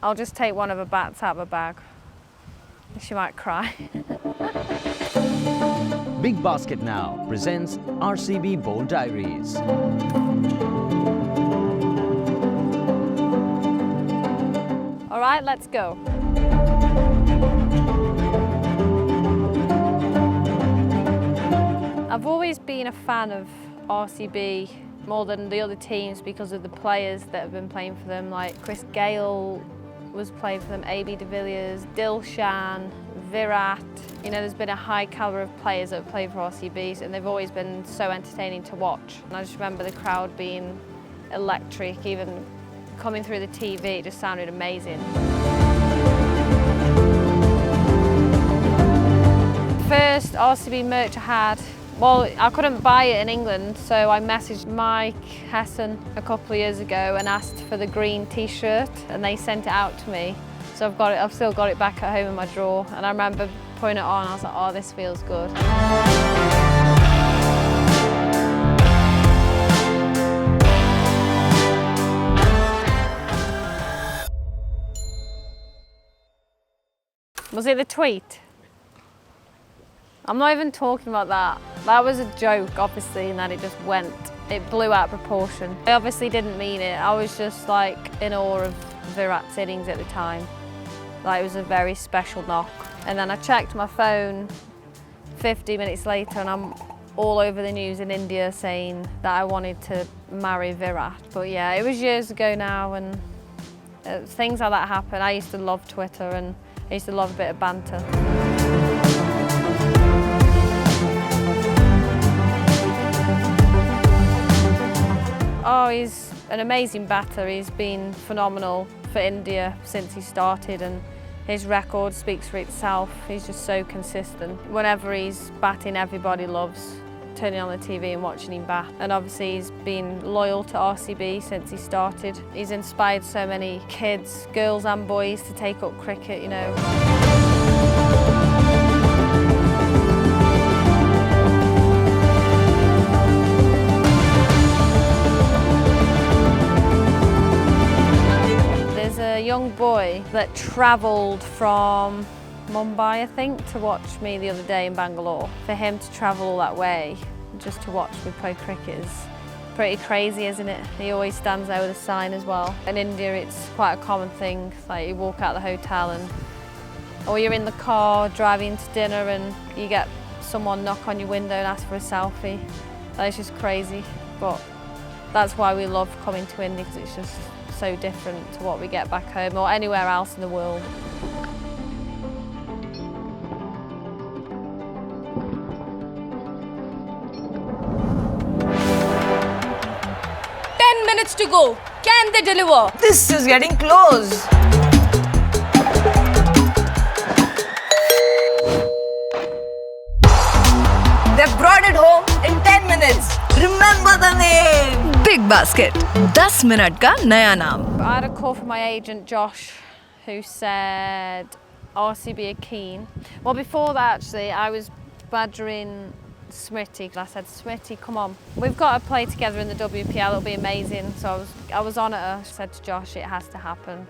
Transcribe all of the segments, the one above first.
I'll just take one of her bats out of her bag. She might cry. Big Basket Now presents RCB Bold Diaries. All right, let's go. I've always been a fan of RCB more than the other teams because of the players that have been playing for them, like Chris Gale was playing for them, 𝗵𝗵𝗶𝗶𝗃, 𝗨𝘆𝘁𝗁, Wyatt. You know, there's been a high calibre of players that have played for RCB and they've always been so entertaining to watch. And I just remember the crowd being electric, even coming through the TV, it just sounded amazing. First RCB merch I had, well, I couldn't buy it in England, so I messaged 𝗪𝘆𝗁𝗁 a couple of years ago and asked for the green t-shirt, and they sent it out to me. So I've still got it back at home in my drawer, and I remember putting it on, I was like, oh, this feels good. Was it the tweet? I'm not even talking about that. That was a joke, obviously, and then it just went. It blew out of proportion. I obviously didn't mean it. I was just like in awe of Virat's innings at the time. Like, it was a very special knock. And then I checked my phone 50 minutes later and I'm all over the news in India saying that I wanted to marry Virat. But yeah, it was years ago now, and things like that happen. I used to love Twitter and I used to love a bit of banter. Oh, he's an amazing batter. He's been phenomenal for India since he started, and his record speaks for itself. He's just so consistent. Whenever he's batting, everybody loves turning on the TV and watching him bat. And obviously he's been loyal to RCB since he started. He's inspired so many kids, girls and boys, to take up cricket, you know. A young boy that travelled from Mumbai, I think, to watch me the other day in Bangalore. For him to travel all that way just to watch me play cricket is pretty crazy, isn't it? He always stands there with a sign as well. In India it's quite a common thing, like you walk out of the hotel or you're in the car driving to dinner and you get someone knock on your window and ask for a selfie. That's just crazy, but that's why we love coming to India, because it's just so different to what we get back home or anywhere else in the world. Minutes to go. Can they deliver? This is getting close. They've brought it home in 10 minutes. Remember the name. Big Basket. 10 minute का नया नाम. I had a call from my agent Josh, who said RCB are keen. Well, before that actually, I was badgering Smriti. I said, Smriti, come on, we've got to play together in the WPL, it'll be amazing. So I was on at her. I said to Josh, it has to happen.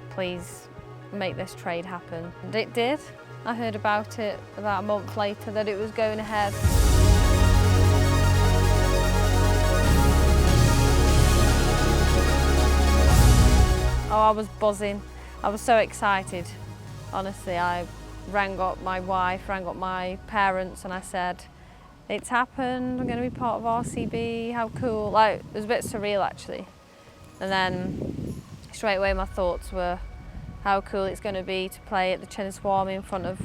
Please make this trade happen. And it did. I heard about it about a month later that it was going ahead. Oh, I was buzzing. I was so excited. Honestly, I rang up my wife, rang up my parents, and I said, it's happened, I'm going to be part of RCB, how cool. Like, it was a bit surreal actually. And then straight away my thoughts were how cool it's going to be to play at the 𝗨𝘁𝗁𝗁 in front of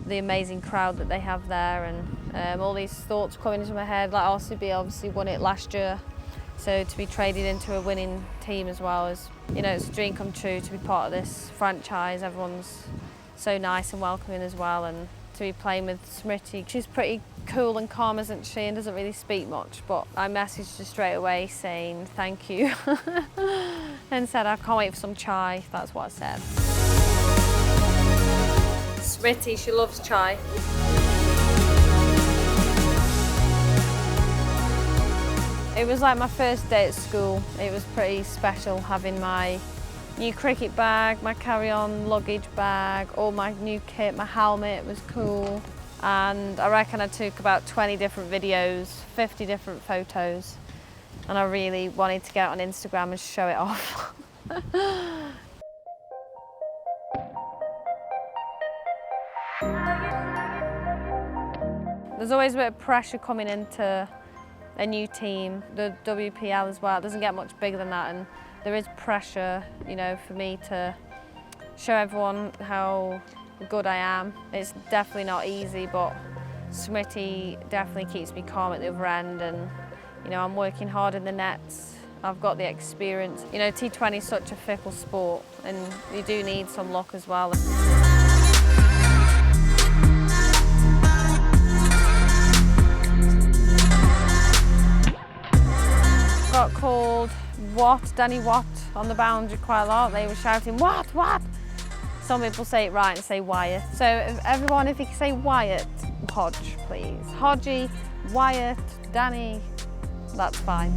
the amazing crowd that they have there, and all these thoughts coming into my head. Like, RCB obviously won it last year, so to be traded into a winning team as well is, you know, it's a dream come true to be part of this franchise. Everyone's so nice and welcoming as well, and to be playing with Smriti. She's pretty cool and calm, isn't she, and doesn't really speak much, but I messaged her straight away saying thank you and said I can't wait for some chai. That's what I said. Smriti, she loves chai. It was like my first day at school. It was pretty special having my new cricket bag, my carry-on luggage bag, all my new kit, my helmet was cool. And I reckon I took about 20 different videos, 50 different photos. And I really wanted to get on Instagram and show it off. There's always a bit of pressure coming into a new team, the WPL as well. It doesn't get much bigger than that, and there is pressure, you know, for me to show everyone how good I am. It's definitely not easy, but Smriti definitely keeps me calm at the other end, and you know, I'm working hard in the nets. I've got the experience. You know, T20 is such a fickle sport, and you do need some luck as well. Got called Danni Wyatt on the boundary quite a lot. They were shouting, what? Some people say it right and say Wyatt. So everyone, if you can say Wyatt, Hodge, please. Hodgie, Wyatt, Danni, that's fine.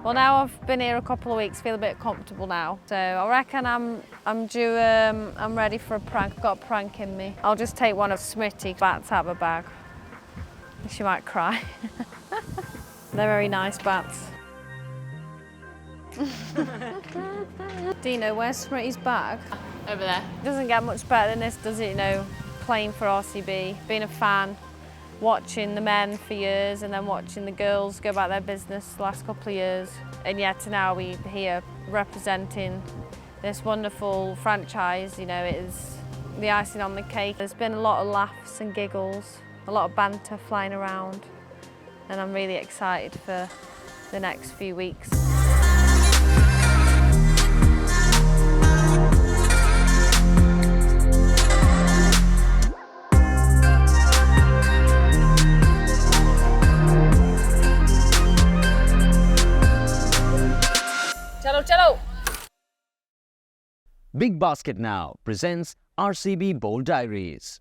Well, now I've been here a couple of weeks, feel a bit comfortable now. So I reckon I'm due, I'm ready for a prank. I've got a prank in me. I'll just take one of Smriti's bats out of my bag. She might cry. They're very nice bats. Do you know where's Smriti's bag? Over there. Doesn't get much better than this, does it? You know, playing for RCB, being a fan, watching the men for years and then watching the girls go about their business the last couple of years. And yet now we're here representing this wonderful franchise. You know, it is the icing on the cake. There's been a lot of laughs and giggles, a lot of banter flying around, and I'm really excited for the next few weeks. Chalo. Big Basket Now presents RCB Bold Diaries.